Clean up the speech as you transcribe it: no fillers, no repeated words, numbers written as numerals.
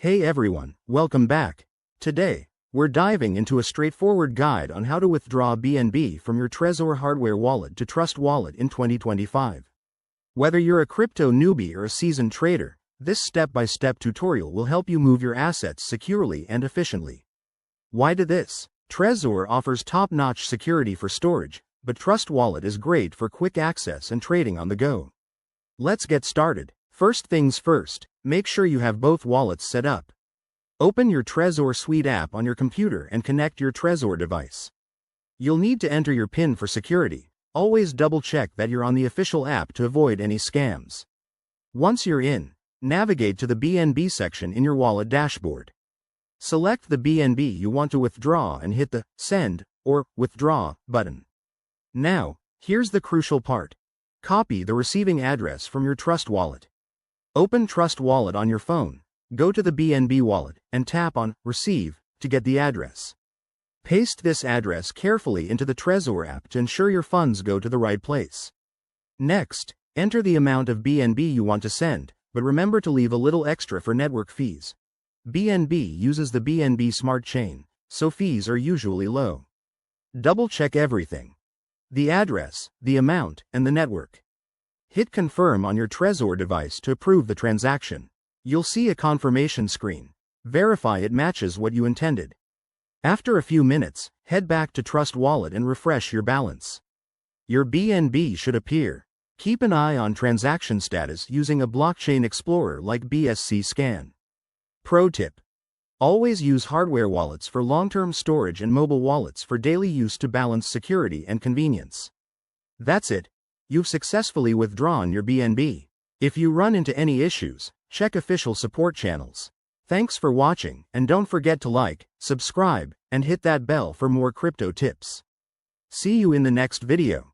Hey everyone, welcome back. Today, we're diving into a straightforward guide on how to withdraw BNB from your Trezor hardware wallet to Trust Wallet in 2025. Whether you're a crypto newbie or a seasoned trader, this step-by-step tutorial will help you move your assets securely and efficiently. Why do this? Trezor offers top-notch security for storage, but Trust Wallet is great for quick access and trading on the go. Let's get started. First things first, make sure you have both wallets set up. Open your Trezor Suite app on your computer and connect your Trezor device. You'll need to enter your PIN for security. Always double-check that you're on the official app to avoid any scams. Once you're in, navigate to the BNB section in your wallet dashboard. Select the BNB you want to withdraw and hit the Send or Withdraw button. Now, here's the crucial part. Copy the receiving address from your Trust Wallet. Open Trust Wallet on your phone, go to the BNB wallet, and tap on Receive to get the address. Paste this address carefully into the Trezor app to ensure your funds go to the right place. Next, enter the amount of BNB you want to send, but remember to leave a little extra for network fees. BNB uses the BNB Smart Chain, so fees are usually low. Double-check everything: the address, the amount, and the network. Hit Confirm on your Trezor device to approve the transaction. You'll see a confirmation screen. Verify it matches what you intended. After a few minutes, head back to Trust Wallet and refresh your balance. Your BNB should appear. Keep an eye on transaction status using a blockchain explorer like BSC Scan. Pro tip: always use hardware wallets for long-term storage and mobile wallets for daily use to balance security and convenience. That's it. You've successfully withdrawn your BNB. If you run into any issues, check official support channels. Thanks for watching, and don't forget to like, subscribe, and hit that bell for more crypto tips. See you in the next video.